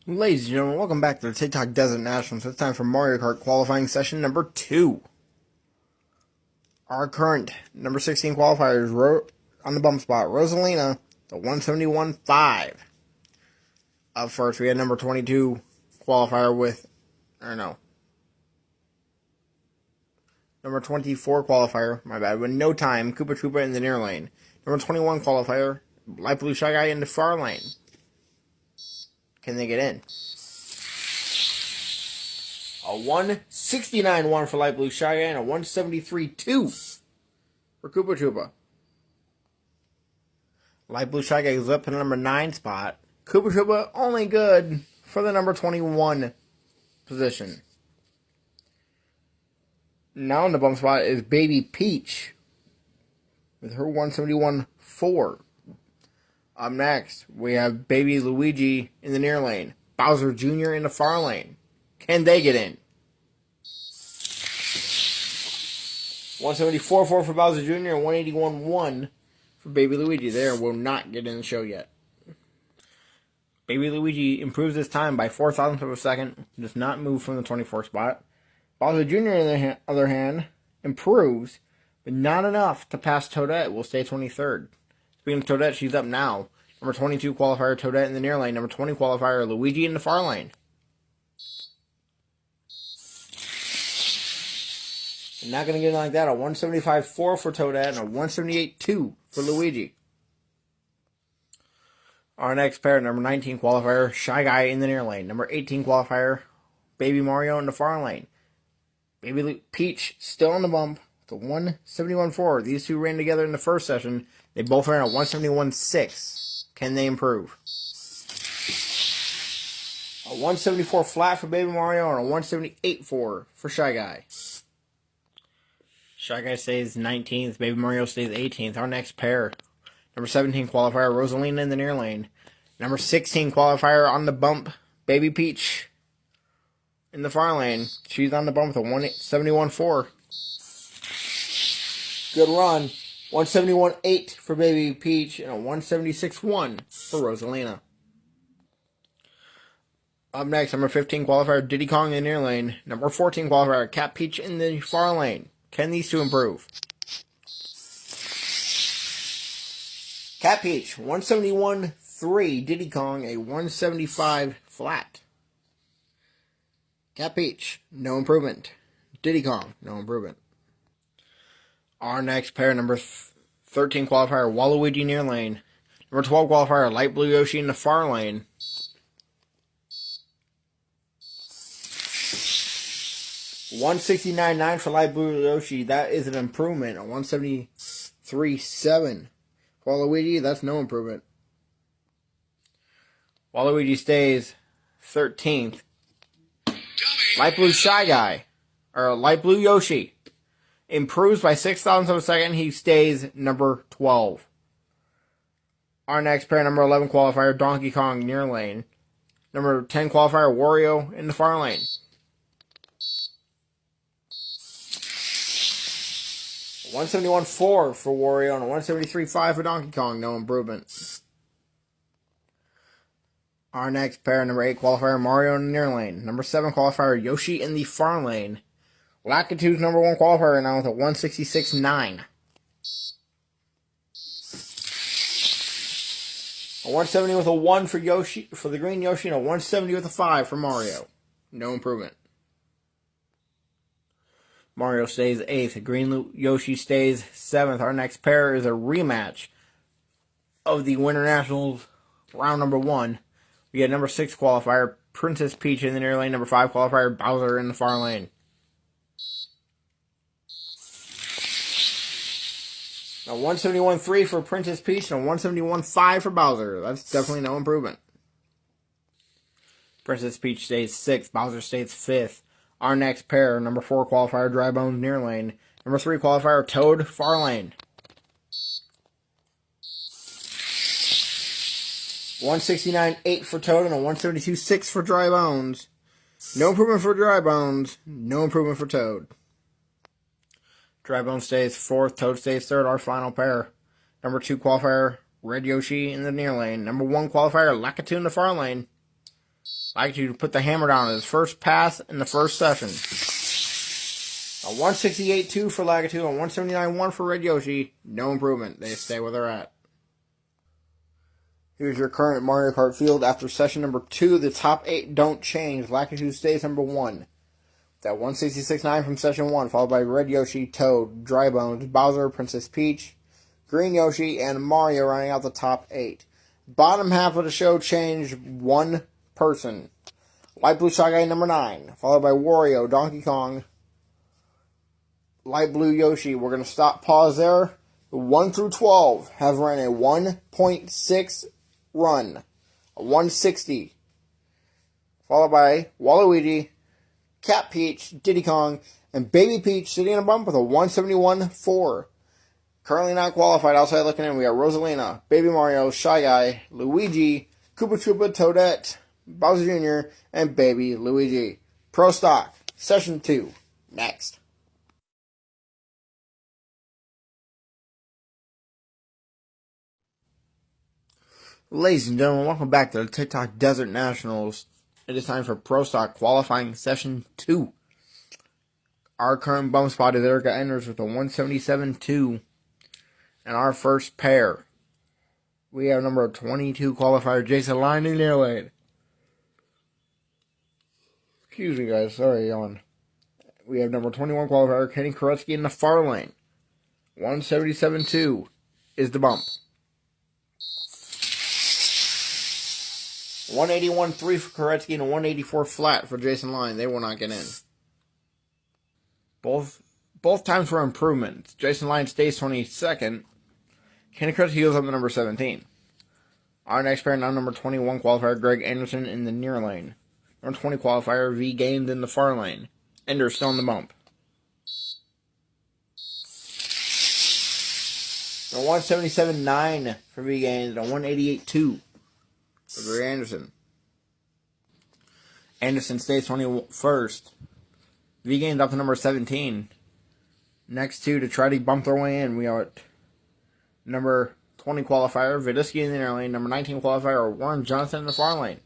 Ladies and gentlemen, welcome back to the TikTok Desert Nationals. It's time for Mario Kart qualifying session number 2. Our current number 16 qualifiers on the bump spot, Rosalina, the 171.5. Up first, we had number 22 qualifier number 24 qualifier, with no time, Koopa Troopa in the near lane. Number 21 qualifier, Light Blue Shy Guy in the far lane. Can they get in? A 169.1 for Light Blue Shy Guy and a 173.2 for Koopa Troopa. Light Blue Shy Guy is up in the number 9 spot. Koopa Troopa only good for the number 21 position. Now in the bump spot is Baby Peach with her 171.4. Up next, we have Baby Luigi in the near lane. Bowser Jr. in the far lane. Can they get in? 174.4 for Bowser Jr. and 181.1 for Baby Luigi. They will not get in the show yet. Baby Luigi improves his time by 0.04 of a second. Does not move from the 24th spot. Bowser Jr. on the other hand improves, but not enough to pass Toadette. Will stay 23rd. Speaking of Toadette, she's up now. Number 22 qualifier, Toadette in the near lane. Number 20 qualifier, Luigi in the far lane. Not going to get in like that. A 175.4 for Toadette and a 178.2 for Luigi. Our next pair, number 19 qualifier, Shy Guy in the near lane. Number 18 qualifier, Baby Mario in the far lane. Baby Peach still on the bump. The 171.4. These two ran together in the first session. They both ran a 171.6. Can they improve? A 174 flat for Baby Mario and a 178.4 for Shy Guy. Shy Guy stays 19th. Baby Mario stays 18th. Our next pair, number 17 qualifier, Rosalina in the near lane. Number 16 qualifier on the bump, Baby Peach in the far lane. She's on the bump with a 171.4. Good run. 171.8 for Baby Peach and a 176.1 for Rosalina. Up next, number 15 qualifier, Diddy Kong in the near lane. Number 14 qualifier, Cat Peach in the far lane. Can these two improve? Cat Peach, 171.3. Diddy Kong, a 175 flat. Cat Peach, no improvement. Diddy Kong, no improvement. Our next pair, number 13 qualifier, Waluigi near lane. Number 12 qualifier, Light Blue Yoshi in the far lane. $169.9 for Light Blue Yoshi. That is an improvement. A 173.7 for Waluigi. That's no improvement. Waluigi stays 13th. Light Blue Shy Guy, or Light Blue Yoshi, improves by 0.06 of a second. He stays number 12. Our next pair, number 11 qualifier, Donkey Kong near lane. Number 10 qualifier, Wario in the far lane. 171.4 for Wario and a 173.5 for Donkey Kong. No improvement. Our next pair, number 8 qualifier, Mario in the near lane. Number 7 qualifier, Yoshi in the far lane. Lakitu's number 1 qualifier right now with a 166.9. A 170 with a 1 for Yoshi, for the green Yoshi, and a 170 with a 5 for Mario. No improvement. Mario stays 8th. Green Yoshi stays 7th. Our next pair is a rematch of the Winter Nationals round number 1. We get number 6 qualifier, Princess Peach in the near lane. Number 5 qualifier, Bowser in the far lane. A 171.3 for Princess Peach and a 171.5 for Bowser. That's definitely no improvement. Princess Peach stays 6th. Bowser stays 5th. Our next pair, number 4 qualifier, Dry Bones near lane. Number 3 qualifier, Toad far lane. 169.8 for Toad and a 172.6 for Dry Bones. No improvement for Dry Bones. No improvement for Toad. Dry Bones stays 4th. Toad stays 3rd. Our final pair. Number 2 qualifier, Red Yoshi in the near lane. Number 1 qualifier, Lakitu in the far lane. Lakitu put the hammer down on his first pass in the first session. A 168-2 for Lakitu and 179-1 for Red Yoshi. No improvement. They stay where they're at. Here's your current Mario Kart field after session number 2. The top 8 don't change. Lakitu stays number 1. That 166-9 from session 1, followed by Red Yoshi, Toad, Dry Bones, Bowser, Princess Peach, Green Yoshi, and Mario running out the top 8. Bottom half of the show changed one person. Light Blue Shy Guy number 9, followed by Wario, Donkey Kong, Light Blue Yoshi. We're going to pause there. 1 through 12 have run a 1.6 run. A 160. Followed by Waluigi, Cat Peach, Diddy Kong, and Baby Peach sitting in a bump with a 171-4. Currently not qualified outside looking in. We got Rosalina, Baby Mario, Shy Guy, Luigi, Koopa Troopa, Toadette, Bowser Jr., and Baby Luigi. Pro Stock, Session 2. Next. Ladies and gentlemen, welcome back to the TikTok Desert Nationals. It is time for Pro Stock Qualifying Session 2. Our current bump spot is Erica Enders with a 177-2. And our first pair, we have number 22 qualifier Jason Line in the air lane. Excuse me, guys. Sorry, yawn. We have number 21 qualifier Kenny Koretsky in the far lane. 177-2 is the bump. 181-3 for Koretsky and a 184 flat for Jason Line. They will not get in. Both times for improvement. Jason Line stays 22nd. Kenny Koretsky goes up to number 17. Our next pair, now number 21 qualifier Greg Anderson in the near lane. Number 20 qualifier V Games in the far lane. Ender still in the bump. A 177-9 for V Games and a 188-2 for Greg Anderson. Anderson stays 21st. V Games up to number 17. Next two to try to bump their way in, we got number 20 qualifier Vidisky in the inner lane, number 19 qualifier Warren Johnson in the far lane.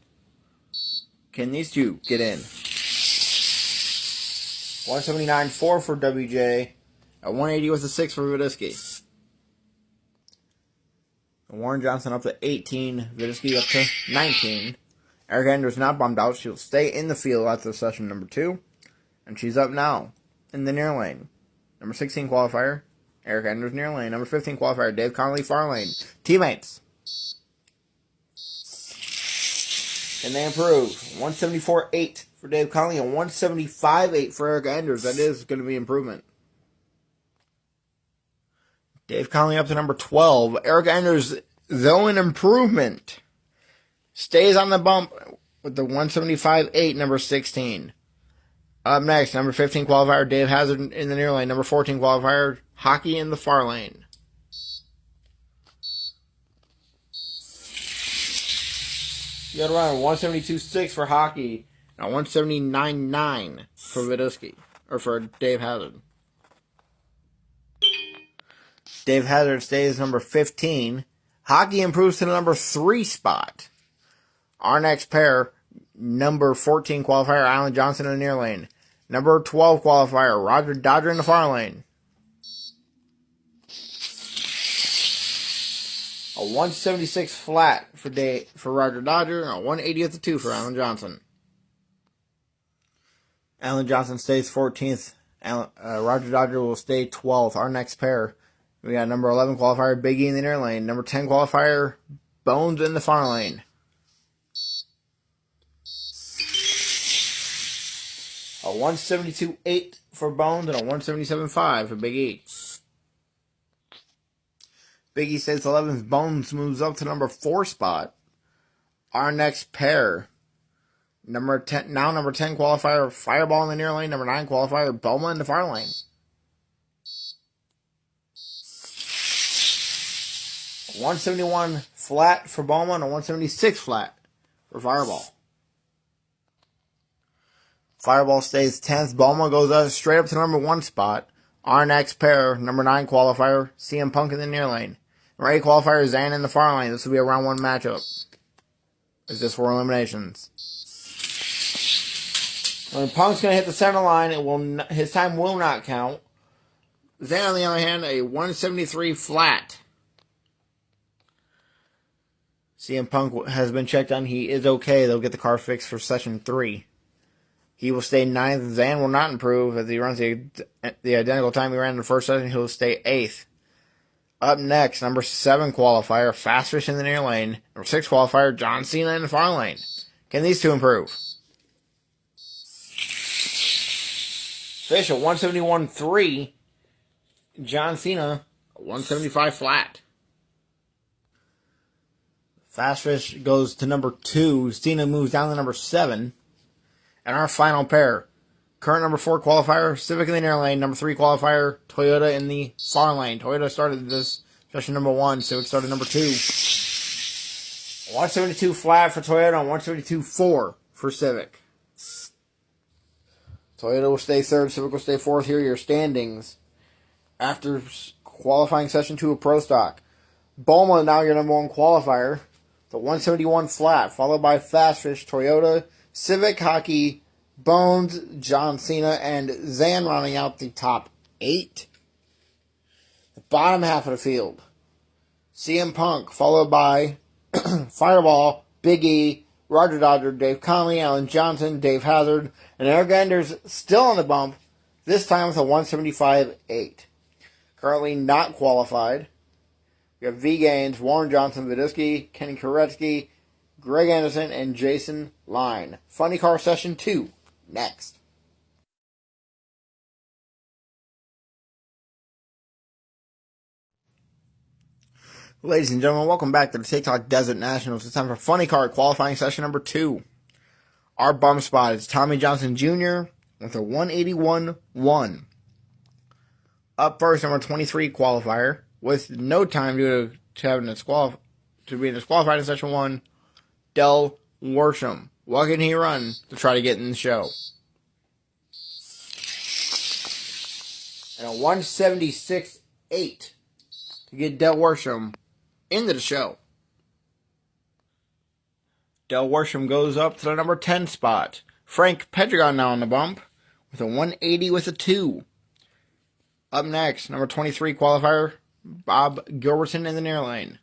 Can these two get in? 179-4 for WJ. At 180 was a 6 for Vidisky. Warren Johnson up to 18. Vidisky up to 19. Erica Enders not bumped out. She'll stay in the field after session number 2. And she's up now in the near lane. Number 16 qualifier, Erica Enders near lane. Number 15 qualifier, Dave Connolly far lane. Teammates. And they improve. 174-8 for Dave Connolly and 175-8 for Erica Enders. That is going to be improvement. Dave Connolly up to number 12. Erica Enders, though an improvement, stays on the bump with the 175-8, number 16. Up next, number 15 qualifier, Dave Hazard in the near lane. Number 14 qualifier, Hockey in the far lane. You got around 172-6 for Hockey and 179-9 for Vidisky, or for Dave Hazard. Dave Hazard stays number 15. Hockey improves to the number 3 spot. Our next pair, number 14 qualifier, Alan Johnson in the near lane. Number 12 qualifier, Roger Dodger in the far lane. A 176 flat for Roger Dodger, and a 180 at the 2 for Alan Johnson. Alan Johnson stays 14th. Roger Dodger will stay 12th. Our next pair, we got number 11 qualifier, Big E in the near lane. Number 10 qualifier, Bones in the far lane. A 172-8 for Bones and a 177-5 for Big E. Big E stays 11th. Bones moves up to number 4 spot. Our next pair, number 10 qualifier, Fireball in the near lane. Number 9 qualifier, Bulma in the far lane. 171 flat for Bulma and a 176 flat for Fireball. Fireball stays 10th. Bulma goes straight up to number 1 spot. Our next pair, number 9 qualifier, CM Punk in the near lane. Number 8 qualifier, Zayn in the far lane. This will be a round 1 matchup. It's just 4 eliminations. When Punk's going to hit the center line, his time will not count. Then, on the other hand, a 173 flat. CM Punk has been checked on. He is okay. They'll get the car fixed for session 3. He will stay 9th. Zan will not improve as he runs the identical time he ran in the first session. He'll stay 8th. Up next, number 7 qualifier, Fast Fish in the near lane. Number 6 qualifier, John Cena in the far lane. Can these two improve? Fish at 171.3. John Cena, 175 flat. Fast Fish goes to number 2. Cena moves down to number 7. And our final pair. Current number 4 qualifier, Civic in the near lane. Number 3 qualifier, Toyota in the far lane. Toyota started this session number 1. Civic started number 2. 172 flat for Toyota and 172.4 for Civic. Toyota will stay 3rd. Civic will stay 4th. Here are your standings after qualifying session 2 of Pro Stock. Bulma now your number 1 qualifier. The 171 flat, followed by Fast Fish, Toyota, Civic, Hockey, Bones, John Cena, and Zan rounding out the top 8. The bottom half of the field. CM Punk, followed by Fireball, Big E, Roger Dodger, Dave Conley, Alan Johnson, Dave Hazard, and Eric Enders still on the bump, this time with a 175.8. Currently not qualified. We have V. Gaines, Warren Johnson, Vidisky, Kenny Koretsky, Greg Anderson, and Jason Line. Funny Car Session 2, next. Ladies and gentlemen, welcome back to the TikTok Desert Nationals. It's time for Funny Car qualifying session number 2. Our bum spot is Tommy Johnson Jr. with a 181.1. Up first, number 23 qualifier, with no time due to having to be disqualified in session 1, Del Worsham. What can he run to try to get in the show? And a 176.8 to get Del Worsham into the show. Del Worsham goes up to the number 10 spot. Frank Pedregon now on the bump with a 180 with a 2. Up next, number 23 qualifier, Bob Gilbertson in the near lane.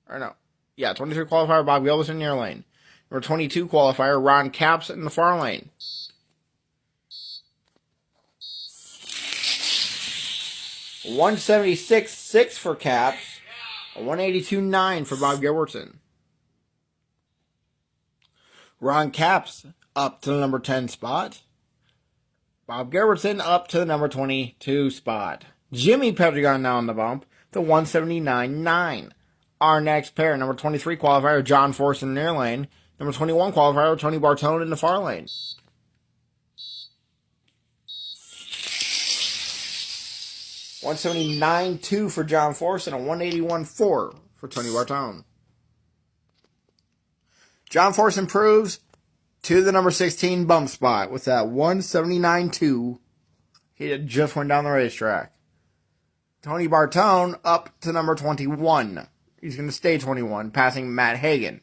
23 qualifier, Bob Gilbertson near lane. Number 22 qualifier, Ron Capps in the far lane. $176.6 for Capps. A 182.9 for Bob Gilbertson. Ron Capps up to the number 10 spot. Bob Gilbertson up to the number 22 spot. Jimmy Pedregon now on the bump. The 179.9. Our next pair, number 23 qualifier, John Force in the near lane. Number 21 qualifier, Tony Bartone in the far lane. $179.2 for John Force and a 181.4 for Tony Bartone. John Force improves to the number 16 bump spot with that 179.2. He just went down the racetrack. Tony Bartone up to number 21. He's going to stay 21, passing Matt Hagan.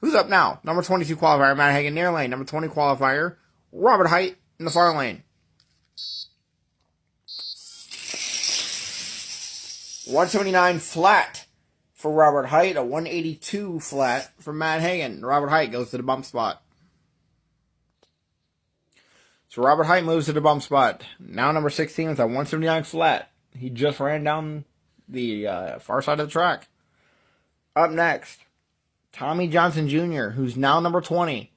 Who's up now? Number 22 qualifier, Matt Hagan near lane. Number 20 qualifier, Robert Height in the far lane. 179 flat for Robert Height, a 182 flat for Matt Hagan. Robert Height goes to the bump spot. So Robert Height moves to the bump spot. Now number 16 with a 179 flat. He just ran down the far side of the track. Up next, Tommy Johnson Jr., who's now number 20.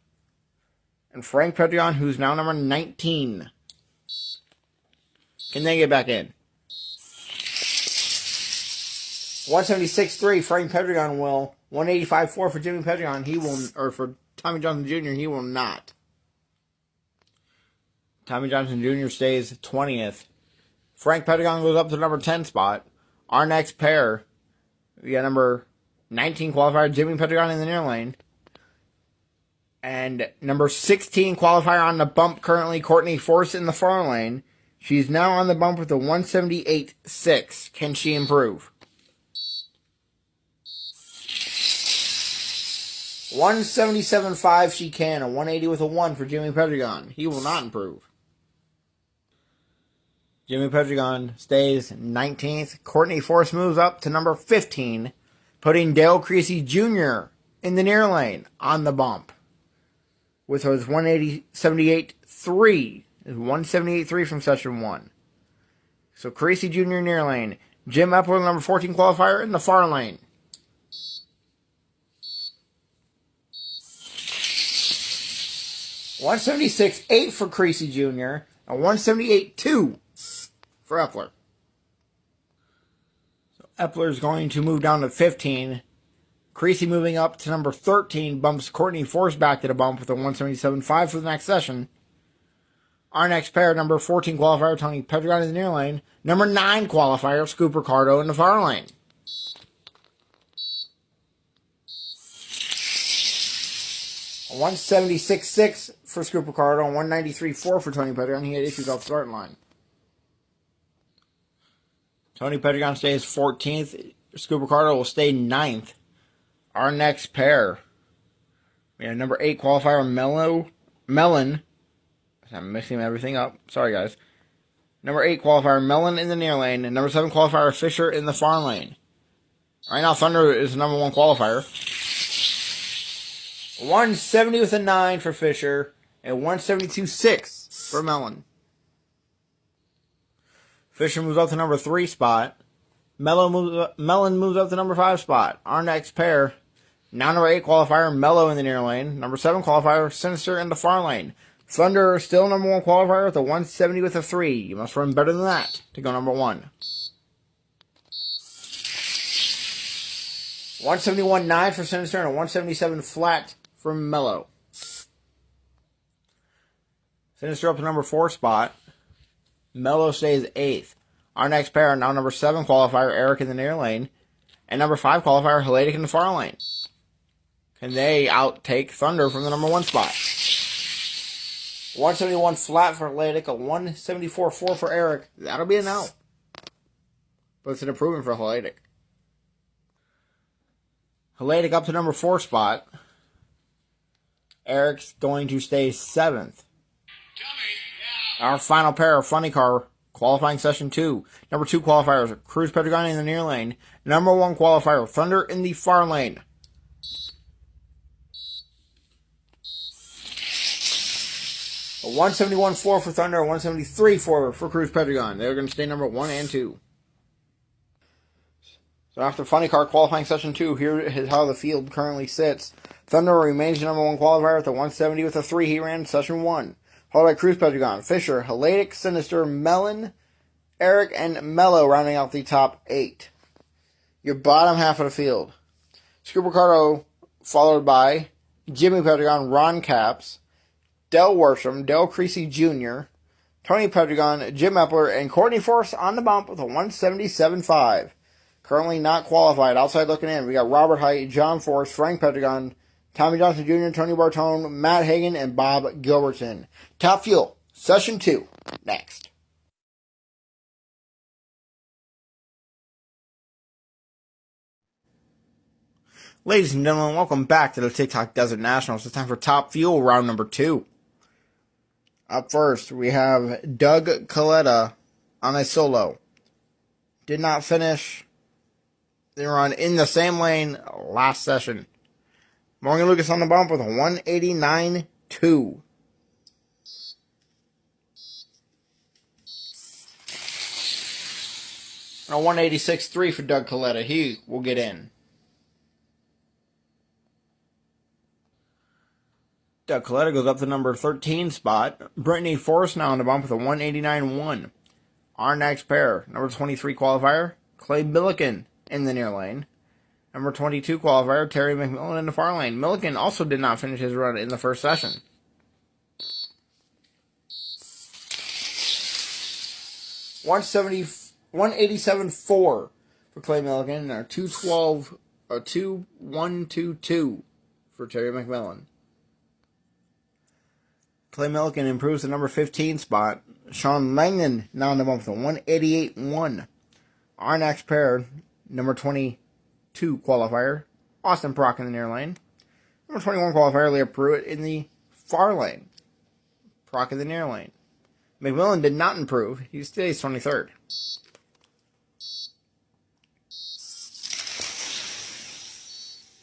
And Frank Pedregon, who's now number 19. Can they get back in? 176.3, Frank Pedregon will. 185.4 for Jimmy Pedregon. He will, or for Tommy Johnson Jr., he will not. Tommy Johnson Jr. stays 20th. Frank Pedregon goes up to the number 10 spot. Our next pair, we got number 19 qualifier, Jimmy Pedregon in the near lane. And number 16 qualifier on the bump currently, Courtney Force in the far lane. She's now on the bump with a 178.6. Can she improve? 177.5 she can. A 180 with a 1 for Jimmy Pedregon. He will not improve. Jimmy Pedregon stays 19th. Courtney Force moves up to number 15, putting Dale Creasy Jr. in the near lane on the bump with his 178.3. 178.3 from session 1. So Creasy Jr. near lane. Jim Epler, number 14 qualifier, in the far lane. $176.8 for Creasy Jr. and $178.2 for Epler. So Epler is going to move down to 15. Creasy moving up to number 13 bumps Courtney Force back to the bump with a 177.5 for the next session. Our next pair, number 14 qualifier Tony Pedregon in the near lane. Number 9 qualifier Scoop Ricardo in the far lane. A 176.6 for Scoop Ricardo and 193.4 for Tony Pedregon. He had issues off the starting line. Tony Pedregon stays 14th. Scoop Ricardo will stay 9th. Our next pair, we have number 8 qualifier Melon. I'm mixing everything up. Sorry, guys. Number 8 qualifier Melon in the near lane, and number 7 qualifier Fisher in the far lane. Right now, Thunder is the number 1 qualifier. 170 with a 9 for Fisher, and 172.6 for Melon. Fisher moves up to number 3 spot. Melon moves up to number 5 spot. Our next pair, now number 8 qualifier Mello in the near lane. Number 7 qualifier Sinister in the far lane. Thunder still number 1 qualifier with a 170 with a 3. You must run better than that to go number 1. 171.9 for Sinister and a 177 flat for Mello. Sinister up to number 4 spot. Mello stays 8th. Our next pair, now number 7 qualifier Eric in the near lane, and number 5 qualifier Helatic in the far lane. Can they outtake Thunder from the number 1 spot? 171 flat for Helatic, a 174.4 for Eric. That'll be a no. But it's an improvement for Helatic. Helatic up to number 4 spot. Eric's going to stay 7th. Our final pair of Funny Car qualifying session 2. Number 2 qualifiers, Cruz Pedregon in the near lane. Number 1 qualifier, Thunder in the far lane. A 171.4 for Thunder, a 173.4 for Cruz Pedregon. They're going to stay number 1 and 2. So after Funny Car qualifying session 2, here is how the field currently sits. Thunder remains the number 1 qualifier with a 170 with a 3 he ran in session 1. Followed by Cruz Pedregon, Fisher, Helatic, Sinister, Melon, Eric, and Mello rounding out the top 8. Your bottom half of the field. Scoop Ricardo, followed by Jimmy Pedregon, Ron Capps, Del Worsham, Dale Creasy Jr., Tony Pedregon, Jim Epler, and Courtney Force on the bump with a 177.5. Currently not qualified. Outside looking in, we got Robert Height, John Force, Frank Pedregon, Tommy Johnson Jr., Tony Bartone, Matt Hagan, and Bob Gilbertson. Top Fuel, Session 2, next. Ladies and gentlemen, welcome back to the TikTok Desert Nationals. It's time for Top Fuel, round number 2. Up first, we have Doug Coletta on a solo. Did not finish. They were on in the same lane last session. Morgan Lucas on the bump with a 189.2. And a 186.3 for Doug Coletta. He will get in. Doug Coletta goes up to number 13 spot. Brittany Force now on the bump with a 189.1. Our next pair, number 23 qualifier, Clay Milliken in the near lane. Number 22 qualifier, Terry McMillan in the far lane. Milliken also did not finish his run in the first session. 187.4 for Clay Milliken, and a 2.122 for Terry McMillan. Clay Milliken improves to number 15 spot. Sean Langdon now on the bump with a 188.1. Our next pair, number 22 qualifier, Austin Prock in the near lane. Number 21 qualifier, Leah Pruitt in the far lane. Proc in the near lane. McMillan did not improve. He stays 23rd.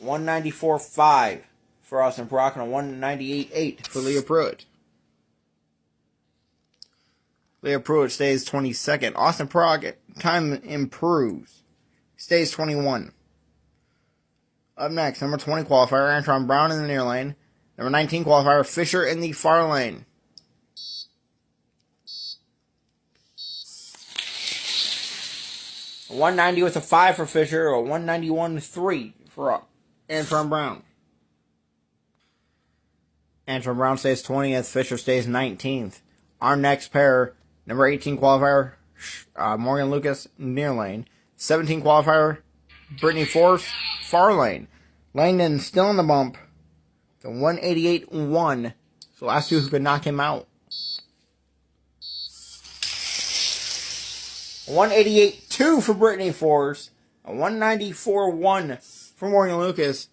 $194.5 for Austin Proc and a $198.8 for Leah Pruitt. Leah Pruitt stays 22nd. Austin Proc time improves. Stays 21. Up next, number 20 qualifier, Antron Brown in the near lane. Number 19 qualifier, Fisher in the far lane. A 190 with a 5 for Fisher, a 191.3 for Antron Brown. Antron Brown stays 20th, Fisher stays 19th. Our next pair, number 18 qualifier, Morgan Lucas, near lane. 17 qualifier, Brittany Force, far lane. Langdon still in the bump. The 188.1. So the last two who could knock him out. 188.2 for Brittany Force. A 194.1 for Morgan Lucas.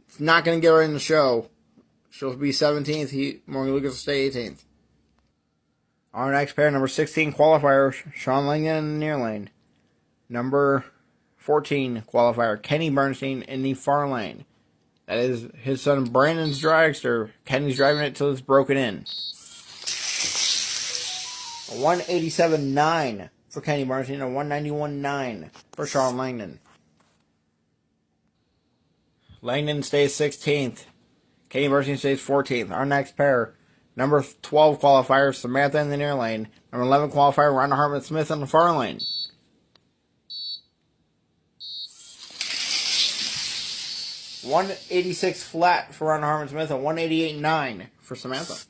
It's not going to get her in the show. She'll be 17th. Morgan Lucas will stay 18th. Our next pair, number 16 qualifier, Sean Langdon in the near lane. Number 14 qualifier, Kenny Bernstein in the far lane. That is his son Brandon's dragster. Kenny's driving it till it's broken in. A 187.9 for Kenny Bernstein, a 191.9 for Sean Langdon. Langdon stays 16th. Kenny Bernstein stays 14th. Our next pair, number 12 qualifier, Samantha in the near lane. Number 11 qualifier, Rhonda Hartman-Smith in the far lane. 186 flat for Rhonda Hartman-Smith, a 188.9 for Samantha.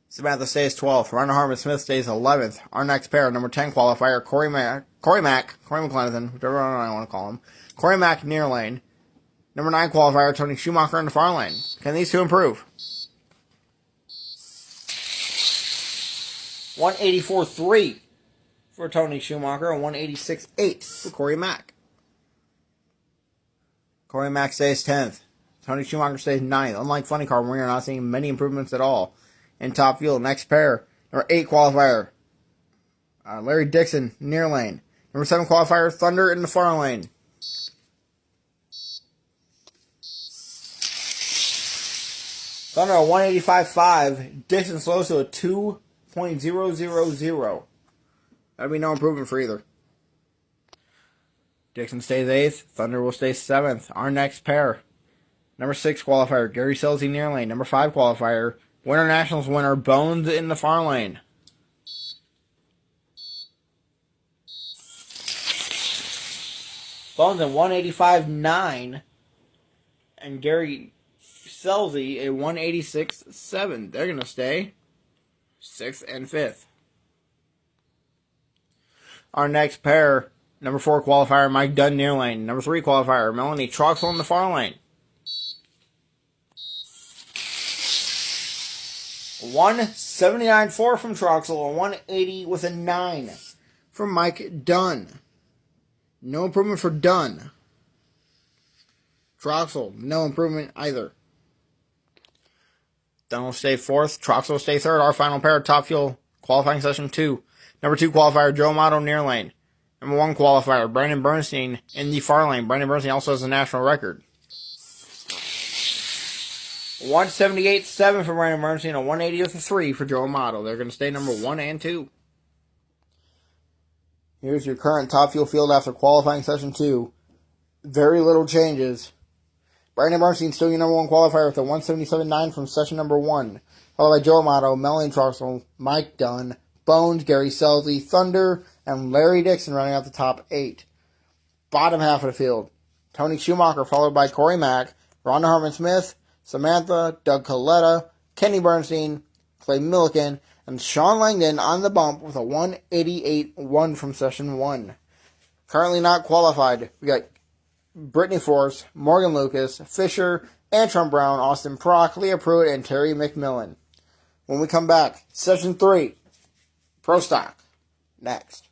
Samantha stays 12th. Rhonda Hartman-Smith stays 11th. Our next pair, number 10 qualifier, Corey McClenathan, whichever one I want to call him. Corey Mack, near lane. Number 9 qualifier, Tony Schumacher in the far lane. Can these two improve? 184.3 for Tony Schumacher, and 186.8 for Corey Mack. Corey Mack stays 10th. Tony Schumacher stays 9th. Unlike Funny Car, we are not seeing many improvements at all. In top field, next pair, number 8 qualifier, Larry Dixon, near lane. Number 7 qualifier, Thunder in the far lane. Thunder a 185.5. Dixon slows to a 2.000. That'd be no improvement for either. Dixon stays 8th. Thunder will stay 7th. Our next pair, number 6 qualifier, Gary Selzy, near lane. Number 5 qualifier, Winter Nationals winner, Bones in the far lane. Bones at 185.9. And Gary Selzy a 186.7. They're going to stay 6th and 5th. Our next pair, number 4 qualifier, Mike Dunn, near lane. Number 3 qualifier, Melanie Troxel in the far lane. 179.4 from Troxel, a 180 with a 9 from Mike Dunn. No improvement for Dunn. Troxel, no improvement either. Dunn will stay 4th. Troxel will stay 3rd. Our final pair, top fuel qualifying session 2. Number 2 qualifier, Joe Amato, near lane. Number 1 qualifier, Brandon Bernstein in the far lane. Brandon Bernstein also has a national record. 178.7 for Brandon Bernstein, a 180 with a 3 for Joe Amato. They're going to stay number 1 and 2. Here's your current top fuel field after qualifying session 2. Very little changes. Brandon Bernstein still your number 1 qualifier with a 177.9 from session number 1. Followed by Joe Amato, Melanie Troxel, Mike Dunn, Bones, Gary Selzy, Thunder, and Larry Dixon running out the top 8. Bottom half of the field, Tony Schumacher, followed by Corey Mack, Rhonda Hartman-Smith, Samantha, Doug Coletta, Kenny Bernstein, Clay Milliken, and Sean Langdon on the bump with a 188.1 from session 1. Currently not qualified, we got Brittany Force, Morgan Lucas, Fisher, Antron Brown, Austin Proc, Leah Pruitt, and Terry McMillan. When we come back, session 3, Pro Stock, next.